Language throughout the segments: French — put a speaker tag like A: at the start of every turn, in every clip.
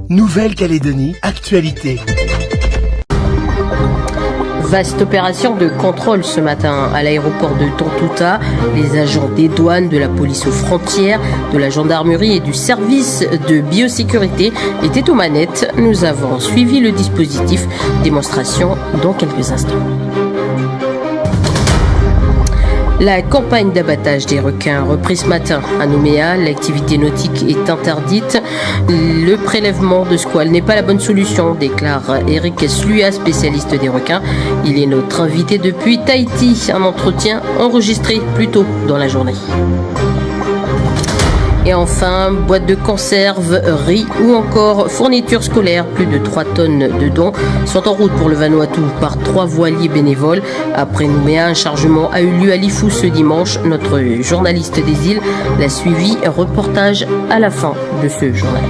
A: Nouvelle-Calédonie, actualité.
B: Vaste opération de contrôle ce matin à l'aéroport de Tontouta. Les agents des douanes, de la police aux frontières, de la gendarmerie et du service de biosécurité étaient aux manettes. Nous avons suivi le dispositif. Démonstration dans quelques instants. La campagne d'abattage des requins reprise ce matin à Nouméa. L'activité nautique est interdite. Le prélèvement de squales n'est pas la bonne solution, déclare Eric Slua, spécialiste des requins. Il est notre invité depuis Tahiti. Un entretien enregistré plus tôt dans la journée. Et enfin, boîte de conserve, riz ou encore fournitures scolaires. Plus de 3 tonnes de dons sont en route pour le Vanuatu par 3 voiliers bénévoles. Après Nouméa, un chargement a eu lieu à Lifou ce dimanche. Notre journaliste des îles l'a suivi. Reportage à la fin de ce journal.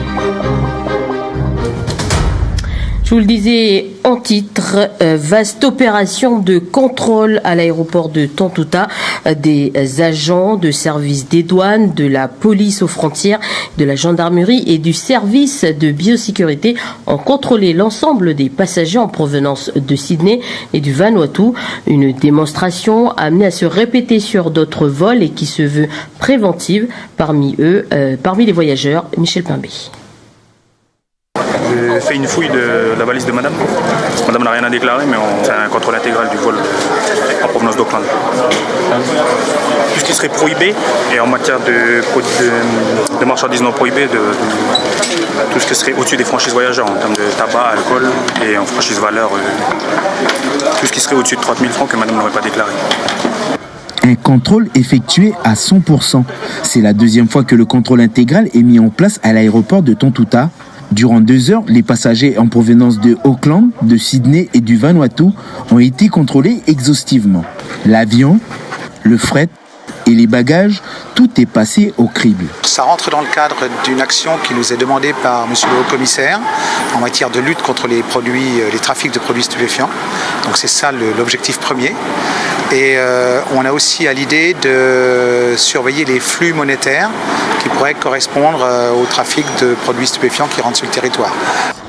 B: Je vous le disais en titre, vaste opération de contrôle à l'aéroport de Tontouta. Des agents de service des douanes, de la police aux frontières, de la gendarmerie et du service de biosécurité ont contrôlé l'ensemble des passagers en provenance de Sydney et du Vanuatu. Une démonstration amenée à se répéter sur d'autres vols et qui se veut préventive. Parmi les voyageurs, Michel Pimbé.
C: J'ai fait une fouille de la valise de madame. Madame n'a rien à déclarer, mais on fait un contrôle intégral du vol en provenance d'Auckland. Tout ce qui serait prohibé, et en matière de marchandises non prohibées, tout ce qui serait au-dessus des franchises voyageurs en termes de tabac, alcool, et en franchise valeur, tout ce qui serait au-dessus de 30 000 francs que madame n'aurait pas déclaré.
D: Un contrôle effectué à 100%. C'est la deuxième fois que le contrôle intégral est mis en place à l'aéroport de Tontouta. Durant 2 heures, les passagers en provenance de Auckland, de Sydney et du Vanuatu ont été contrôlés exhaustivement. L'avion, le fret et les bagages, tout est passé au crible.
E: Ça rentre dans le cadre d'une action qui nous est demandée par Monsieur le Haut-Commissaire en matière de lutte contre les trafics de produits stupéfiants. Donc c'est ça l'objectif premier. Et on a aussi à l'idée de surveiller les flux monétaires qui pourraient correspondre au trafic de produits stupéfiants qui rentrent sur le territoire.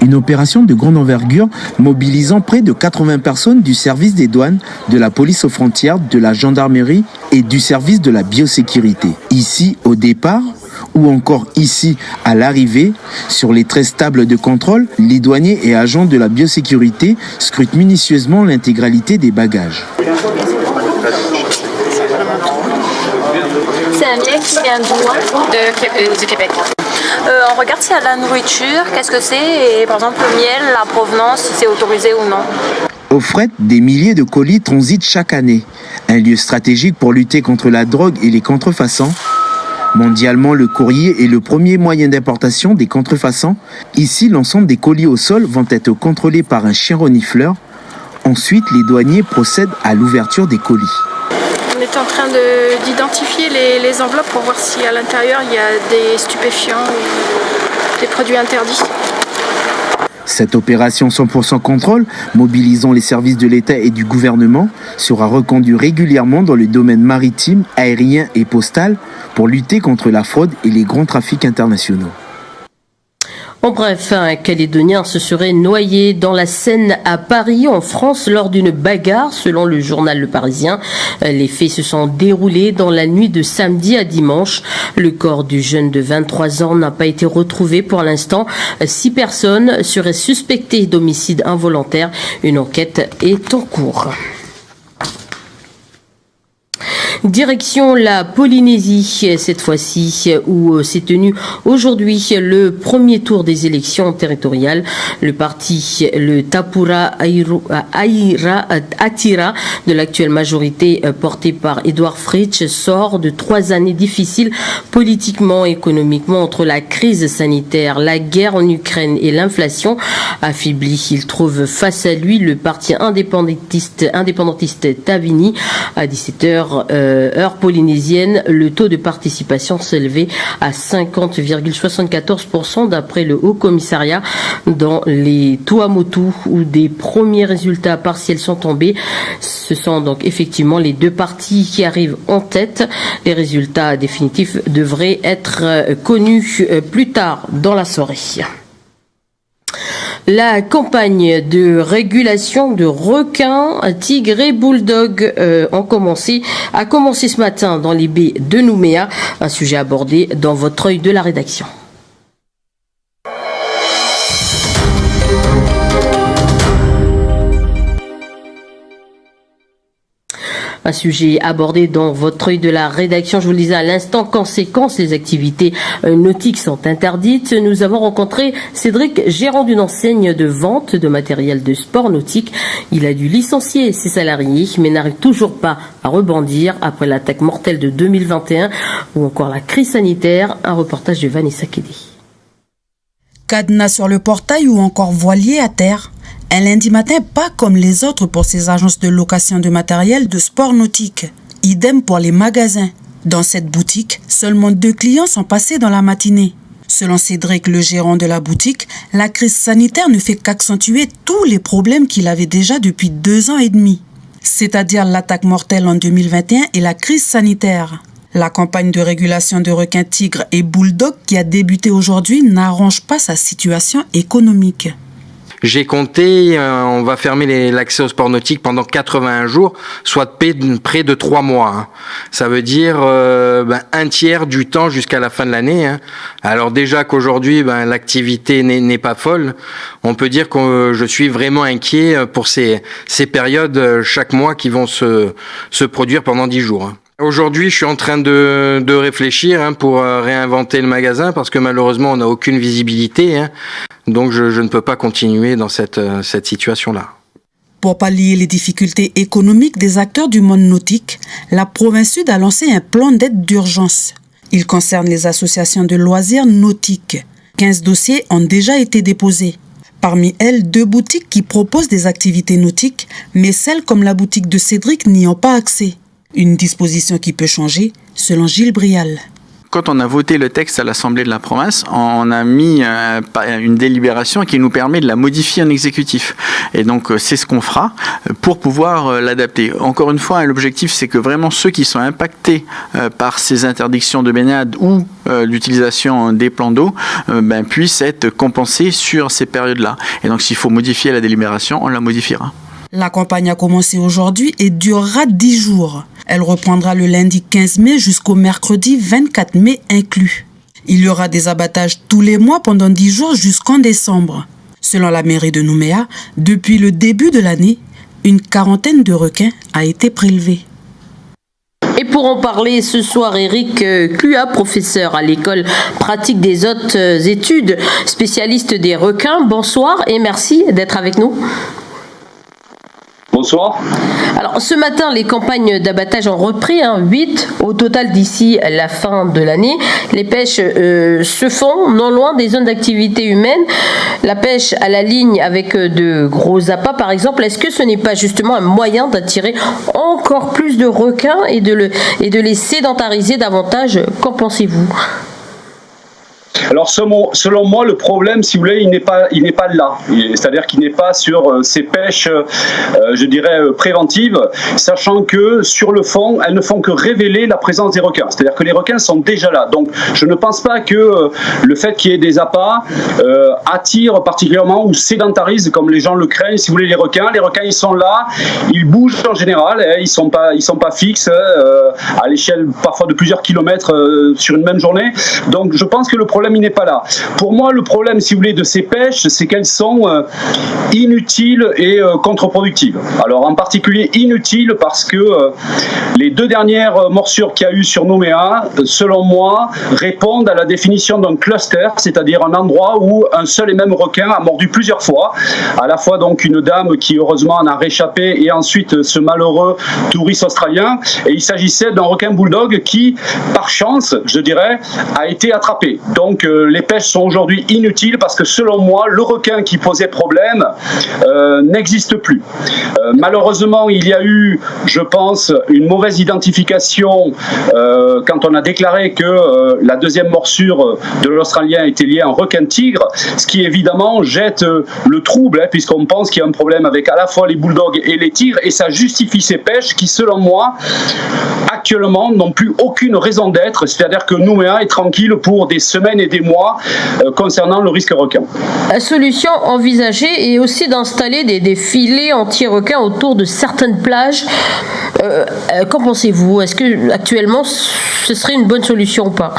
D: Une opération de grande envergure mobilisant près de 80 personnes du service des douanes, de la police aux frontières, de la gendarmerie et du service de la biosécurité. Ici, au départ, ou encore ici, à l'arrivée, sur les 13 tables de contrôle, les douaniers et agents de la biosécurité scrutent minutieusement l'intégralité des bagages.
F: C'est un miel qui vient d'où? Du Québec. On regarde s'il y a de la nourriture, qu'est-ce que c'est, et par exemple le miel, la provenance, si c'est autorisé ou non.
D: Au fret, des milliers de colis transitent chaque année. Un lieu stratégique pour lutter contre la drogue et les contrefaçons. Mondialement, le courrier est le premier moyen d'importation des contrefaçons. Ici, l'ensemble des colis au sol vont être contrôlés par un chien renifleur. Ensuite, les douaniers procèdent à l'ouverture des colis.
G: On est en train d'identifier les enveloppes pour voir si à l'intérieur il y a des stupéfiants ou des produits interdits.
D: Cette opération 100% contrôle, mobilisant les services de l'État et du gouvernement, sera reconduite régulièrement dans le domaine maritime, aérien et postal pour lutter contre la fraude et les grands trafics internationaux.
B: En bref, un Calédonien se serait noyé dans la Seine à Paris, en France, lors d'une bagarre, selon le journal Le Parisien. Les faits se sont déroulés dans la nuit de samedi à dimanche. Le corps du jeune de 23 ans n'a pas été retrouvé pour l'instant. 6 personnes seraient suspectées d'homicide involontaire. Une enquête est en cours. Direction la Polynésie, cette fois-ci, où s'est tenu aujourd'hui le premier tour des élections territoriales. Le parti, le Tapura Atira, de l'actuelle majorité portée par Edouard Fritsch, sort de 3 années difficiles politiquement, économiquement, entre la crise sanitaire, la guerre en Ukraine et l'inflation. Affaibli, il trouve face à lui le parti indépendantiste Tavini. À 17h, heure polynésienne, le taux de participation s'élevait à 50,74% d'après le Haut Commissariat. Dans les Tuamotu, où des premiers résultats partiels sont tombés, ce sont donc effectivement les deux parties qui arrivent en tête. Les résultats définitifs devraient être connus plus tard dans la soirée. La campagne de régulation de requins, tigres et bulldogs a commencé ce matin dans les baies de Nouméa, un sujet abordé dans votre œil de la rédaction. Un sujet abordé dans votre œil de la rédaction, je vous le disais à l'instant, conséquence, les activités nautiques sont interdites. Nous avons rencontré Cédric, gérant d'une enseigne de vente de matériel de sport nautique. Il a dû licencier ses salariés, mais n'arrive toujours pas à rebondir après l'attaque mortelle de 2021 ou encore la crise sanitaire. Un reportage de Vanessa Kédé.
H: Cadenas sur le portail ou encore voilier à terre. Un lundi matin, pas comme les autres pour ces agences de location de matériel de sport nautique. Idem pour les magasins. Dans cette boutique, seulement 2 clients sont passés dans la matinée. Selon Cédric, le gérant de la boutique, la crise sanitaire ne fait qu'accentuer tous les problèmes qu'il avait déjà depuis 2 ans et demi. C'est-à-dire l'attaque mortelle en 2021 et la crise sanitaire. La campagne de régulation de requins, tigres et bulldogs qui a débuté aujourd'hui n'arrange pas sa situation économique.
I: J'ai compté, on va fermer l'accès au sport nautique pendant 81 jours, soit près de 3 mois. Hein. Ça veut dire un tiers du temps jusqu'à la fin de l'année. Hein. Alors déjà qu'aujourd'hui, l'activité n'est pas folle, on peut dire que je suis vraiment inquiet pour ces périodes chaque mois qui vont se produire pendant 10 jours. Hein. Aujourd'hui, je suis en train de réfléchir pour réinventer le magasin parce que malheureusement, on n'a aucune visibilité. Hein. Donc, je ne peux pas continuer dans cette situation-là.
H: Pour pallier les difficultés économiques des acteurs du monde nautique, la province sud a lancé un plan d'aide d'urgence. Il concerne les associations de loisirs nautiques. 15 dossiers ont déjà été déposés. Parmi elles, 2 boutiques qui proposent des activités nautiques, mais celles comme la boutique de Cédric n'y ont pas accès. Une disposition qui peut changer, selon Gilles Brial.
J: Quand on a voté le texte à l'Assemblée de la province, on a mis une délibération qui nous permet de la modifier en exécutif. Et donc, c'est ce qu'on fera pour pouvoir l'adapter. Encore une fois, l'objectif, c'est que vraiment ceux qui sont impactés par ces interdictions de baignade ou l'utilisation des plans d'eau puissent être compensés sur ces périodes-là. Et donc, s'il faut modifier la délibération, on la modifiera.
H: La campagne a commencé aujourd'hui et durera 10 jours. Elle reprendra le lundi 15 mai jusqu'au mercredi 24 mai inclus. Il y aura des abattages tous les mois pendant 10 jours jusqu'en décembre. Selon la mairie de Nouméa, depuis le début de l'année, une 40aine de requins a été prélevée.
B: Et pour en parler ce soir, Eric Clua, professeur à l'école pratique des hautes études, spécialiste des requins. Bonsoir et merci d'être avec nous.
K: Bonsoir.
B: Alors ce matin, les campagnes d'abattage ont repris, 8 au total d'ici la fin de l'année. Les pêches se font non loin des zones d'activité humaine. La pêche à la ligne avec de gros appâts par exemple, est-ce que ce n'est pas justement un moyen d'attirer encore plus de requins et de les sédentariser davantage? Qu'en pensez-vous?
K: Alors selon moi, le problème, si vous voulez, il n'est pas là. C'est-à-dire qu'il n'est pas sur ces pêches, je dirais, préventives, sachant que sur le fond, elles ne font que révéler la présence des requins. C'est-à-dire que les requins sont déjà là. Donc je ne pense pas que le fait qu'il y ait des appâts attire particulièrement ou sédentarise, comme les gens le craignent, si vous voulez, les requins. Les requins, ils sont là, ils bougent en général, ils sont pas fixes à l'échelle parfois de plusieurs kilomètres sur une même journée. Donc je pense que le problème, il n'est pas là. Pour moi, le problème, si vous voulez, de ces pêches, c'est qu'elles sont inutiles et contre-productives. Alors, en particulier inutiles parce que les 2 dernières morsures qu'il y a eu sur Nouméa, selon moi, répondent à la définition d'un cluster, c'est-à-dire un endroit où un seul et même requin a mordu plusieurs fois. À la fois, donc, une dame qui, heureusement, en a réchappé et ensuite ce malheureux touriste australien. Et il s'agissait d'un requin bulldog qui, par chance, je dirais, a été attrapé. Donc, donc les pêches sont aujourd'hui inutiles parce que selon moi, le requin qui posait problème n'existe plus. Malheureusement, il y a eu, je pense, une mauvaise identification quand on a déclaré que la deuxième morsure de l'Australien était liée à un requin-tigre, ce qui évidemment jette le trouble, hein, puisqu'on pense qu'il y a un problème avec à la fois les bulldogs et les tigres, et ça justifie ces pêches qui, selon moi, actuellement n'ont plus aucune raison d'être, c'est-à-dire que Nouméa est tranquille pour des semaines et des mois concernant le risque requin.
B: La solution envisagée est aussi d'installer des filets anti-requins autour de certaines plages. Qu'en pensez-vous? Est-ce que actuellement ce serait une bonne solution ou pas?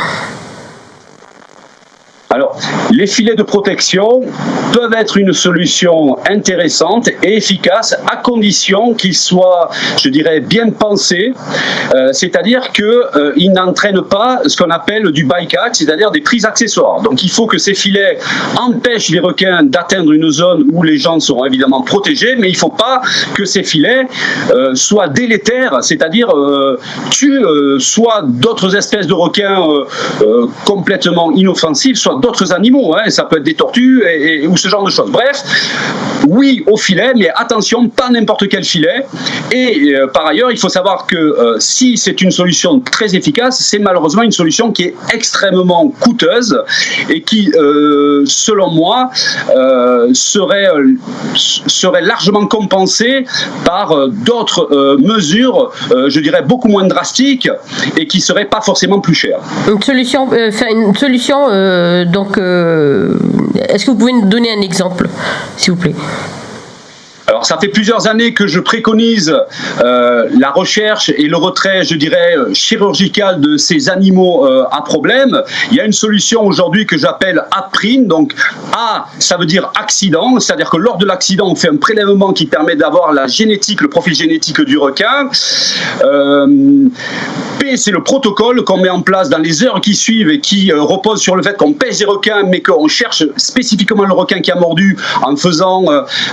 K: Alors, les filets de protection peuvent être une solution intéressante et efficace à condition qu'ils soient, je dirais, bien pensés, c'est-à-dire qu'ils n'entraînent pas ce qu'on appelle du bycatch, c'est-à-dire des prises accessoires. Donc, il faut que ces filets empêchent les requins d'atteindre une zone où les gens seront évidemment protégés, mais il ne faut pas que ces filets soient délétères, c'est-à-dire tuent soit d'autres espèces de requins complètement inoffensifs, soit d'autres animaux, hein, ça peut être des tortues ou ce genre de choses. Bref, oui au filet, mais attention, pas n'importe quel filet. Et par ailleurs, il faut savoir que si c'est une solution très efficace, c'est malheureusement une solution qui est extrêmement coûteuse et qui, selon moi, serait largement compensée par d'autres mesures, je dirais, beaucoup moins drastiques et qui ne seraient pas forcément plus chères.
B: Une solution donc, est-ce que vous pouvez nous donner un exemple, s'il vous plaît?
K: Alors, ça fait plusieurs années que je préconise la recherche et le retrait, je dirais, chirurgical de ces animaux à problème. Il y a une solution aujourd'hui que j'appelle APRIN. Donc, A, ça veut dire accident, c'est-à-dire que lors de l'accident, on fait un prélèvement qui permet d'avoir la génétique, le profil génétique du requin. P, c'est le protocole qu'on met en place dans les heures qui suivent et qui repose sur le fait qu'on pêche des requins, mais qu'on cherche spécifiquement le requin qui a mordu en faisant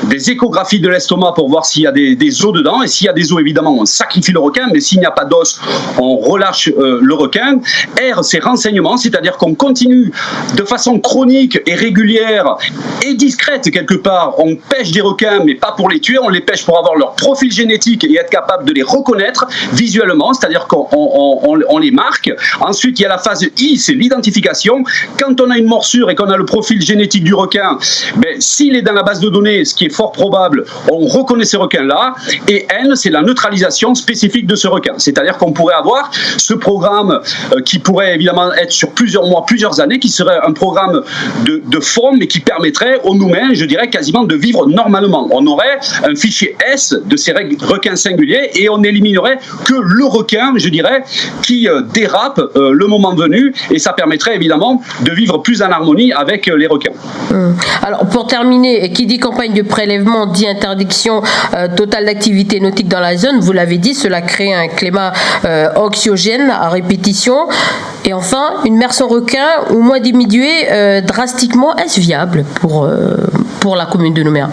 K: des échographies de l'estomac pour voir s'il y a des os dedans. Et s'il y a des os, évidemment, on sacrifie le requin, mais s'il n'y a pas d'os, on relâche le requin. R, c'est renseignement, c'est-à-dire qu'on continue de façon chronique et régulière et discrète quelque part. On pêche des requins, mais pas pour les tuer, on les pêche pour avoir leur profil génétique et être capable de les reconnaître visuellement, c'est-à-dire qu'on les marque. Ensuite, il y a la phase I, c'est l'identification. Quand on a une morsure et qu'on a le profil génétique du requin, ben, s'il est dans la base de données, ce qui est fort probable, on reconnaît ces requins-là. Et N, c'est la neutralisation spécifique de ce requin. C'est-à-dire qu'on pourrait avoir ce programme qui pourrait évidemment être sur plusieurs mois, plusieurs années, qui serait un programme de forme, mais qui permettrait aux humains, je dirais, quasiment de vivre normalement. On aurait un fichier S de ces requins singuliers et on éliminerait que le requin, je dirais, qui dérape le moment venu, et ça permettrait évidemment de vivre plus en harmonie avec les requins.
B: Alors, pour terminer, qui dit campagne de prélèvement dit interdiction totale d'activité nautique dans la zone. Vous l'avez dit, cela crée un climat anxiogène à répétition. Et enfin, une mer sans requin au moins diminuée drastiquement. Est-ce viable pour la commune de Nouméa?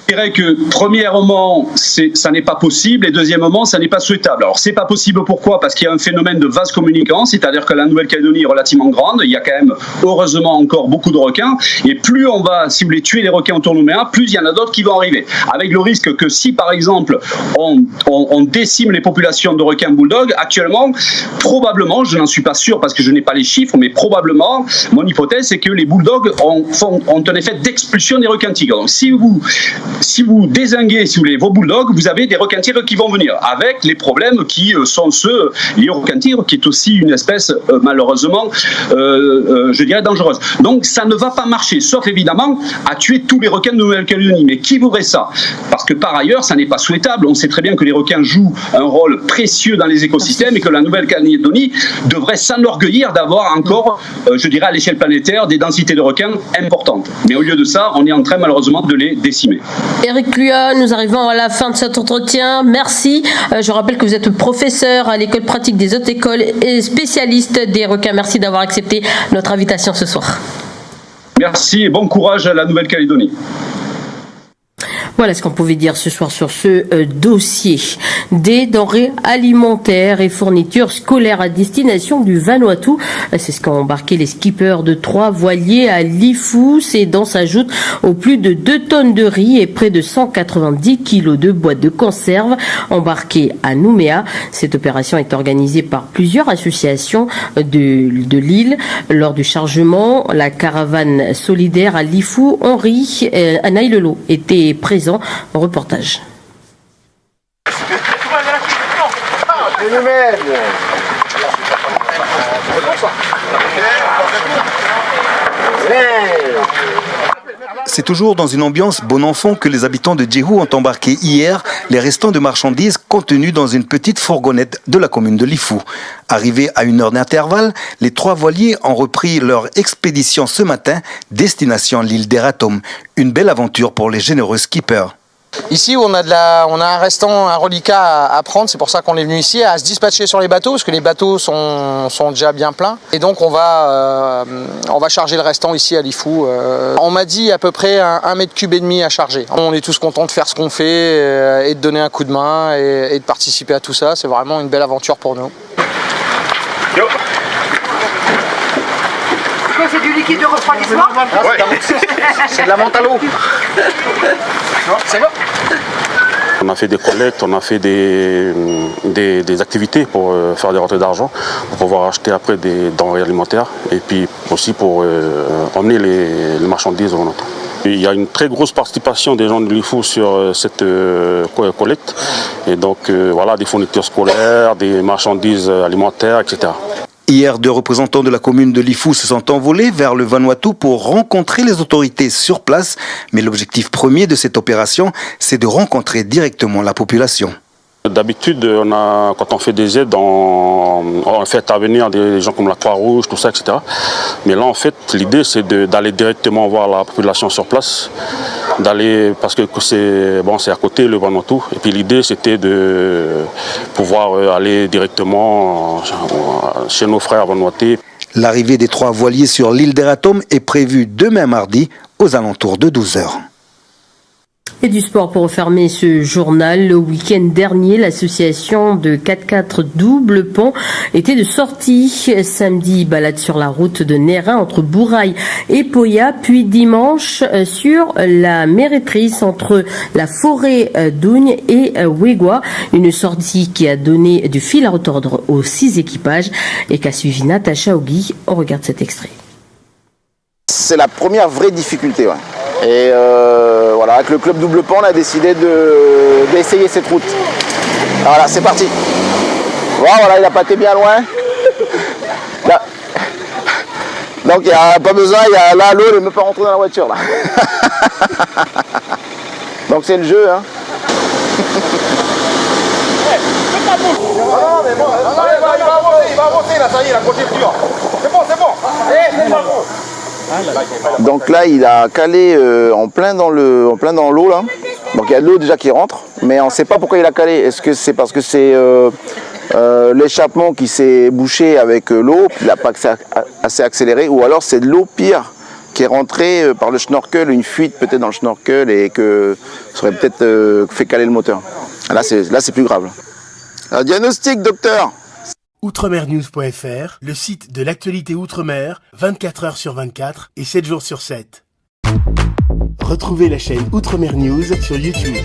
K: Je dirais que premièrement, ça n'est pas possible, et deuxièmement, ça n'est pas souhaitable. Alors, c'est pas possible, pourquoi? Parce qu'il y a un phénomène de vase communicant, c'est-à-dire que la Nouvelle-Calédonie est relativement grande, il y a quand même, heureusement, encore beaucoup de requins, et plus on va, si vous voulez, tuer les requins autour de Nouméa, plus il y en a d'autres qui vont arriver. Avec le risque que si, par exemple, on décime les populations de requins bulldog, actuellement, probablement, je n'en suis pas sûr parce que je n'ai pas les chiffres, mais probablement, mon hypothèse, c'est que les bulldogs ont un effet d'expulsion des requins tigres. Donc, si vous dézinguez, si vous voulez, vos bulldogs, vous avez des requins tigres qui vont venir, avec les problèmes qui sont ceux liés au requin tigre, qui est aussi une espèce, malheureusement, je dirais, dangereuse. Donc, ça ne va pas marcher, sauf évidemment à tuer tous les requins de Nouvelle-Calédonie. Mais qui voudrait ça? Parce que par ailleurs, ça n'est pas souhaitable. On sait très bien que les requins jouent un rôle précieux dans les écosystèmes et que la Nouvelle-Calédonie devrait s'enorgueillir d'avoir encore, je dirais, à l'échelle planétaire, des densités de requins importantes. Mais au lieu de ça, on est en train, malheureusement, de les décimer.
B: Éric Lua, nous arrivons à la fin de cet entretien. Merci. Je rappelle que vous êtes professeur à l'école pratique des hautes écoles et spécialiste des requins. Merci d'avoir accepté notre invitation ce soir.
K: Merci et bon courage à la Nouvelle-Calédonie.
B: Voilà ce qu'on pouvait dire ce soir sur ce dossier. Des denrées alimentaires et fournitures scolaires à destination du Vanuatu. C'est ce qu'ont embarqué les skippers de 3 voiliers à Lifou. Ces dents s'ajoutent aux plus de 2 tonnes de riz et près de 190 kilos de boîtes de conserve embarquées à Nouméa. Cette opération est organisée par plusieurs associations de l'île. Lors du chargement, la caravane solidaire à Lifou, Henri Anaïlelo était présent. Reportage.
A: C'est toujours dans une ambiance bon enfant que les habitants de Djehou ont embarqué hier les restants de marchandises contenus dans une petite fourgonnette de la commune de Lifou. Arrivés à 1 heure d'intervalle, les 3 voiliers ont repris leur expédition ce matin, destination l'île d'Eratom. Une belle aventure pour les généreux skippers.
L: Ici, on a un restant, un reliquat à prendre, c'est pour ça qu'on est venu ici, à se dispatcher sur les bateaux, parce que les bateaux sont déjà bien pleins. Et donc on va charger le restant ici à Lifou. On m'a dit à peu près 1,5 mètre cube à charger. On est tous contents de faire ce qu'on fait et de donner un coup de main et de participer à tout ça. C'est vraiment une belle aventure pour nous.
M: Yo. C'est du liquide de refroidissement?
L: C'est de la menthe à l'eau. C'est bon.
N: On a fait des collectes, on a fait des activités pour faire des rentrées d'argent, pour pouvoir acheter après des denrées alimentaires et puis aussi pour emmener les marchandises au Vanuatu. Il y a une très grosse participation des gens de Lifou sur cette collecte et donc voilà, des fournitures scolaires, des marchandises alimentaires, etc.
A: Hier, 2 représentants de la commune de Lifou se sont envolés vers le Vanuatu pour rencontrer les autorités sur place. Mais l'objectif premier de cette opération, c'est de rencontrer directement la population.
N: D'habitude, quand on fait des aides, on fait intervenir des gens comme la Croix-Rouge, tout ça, etc. Mais là, en fait, l'idée, c'est d'aller directement voir la population sur place, parce que c'est à côté, le Vanuatu. Et puis l'idée, c'était de pouvoir aller directement chez nos frères vanuatais.
A: L'arrivée des 3 voiliers sur l'île d'Eratom est prévue demain mardi aux alentours de 12 h.
B: Et du sport pour refermer ce journal. Le week-end dernier, l'association de 4x4 Double Pont était de sortie. Samedi, balade sur la route de Nérin entre Bourail et Poya, puis dimanche sur la mérétrice entre la forêt d'Ougne et Wegwa. Une sortie qui a donné du fil à retordre aux 6 équipages et qu'a suivi Natacha Ogui. On regarde cet extrait.
O: C'est la première vraie difficulté. Ouais. Et voilà, avec le club Double Pont, on a décidé d'essayer cette route. Voilà, c'est parti. Voilà, il a pâté bien loin. Là. Donc il n'y a pas besoin, là l'eau ne peut pas rentrer dans la voiture. Là. Donc c'est le jeu. Hein.
M: Non, mais bon, il va avancer là, ça y est, la côté dur. C'est bon. C'est bon.
O: Donc là, il a calé en plein dans l'eau là. Donc il y a de l'eau déjà qui rentre, mais on ne sait pas pourquoi il a calé. Est-ce que c'est parce que c'est l'échappement qui s'est bouché avec l'eau, il n'a pas assez accéléré, ou alors c'est de l'eau pire qui est rentrée par le schnorkel, une fuite peut-être dans le schnorkel et que ça aurait peut-être fait caler le moteur. Là c'est plus grave. Un diagnostic, docteur.
A: Outremernews.fr, le site de l'actualité Outre-mer, 24 h sur 24 et 7 jours sur 7. Retrouvez la chaîne Outremer News sur YouTube.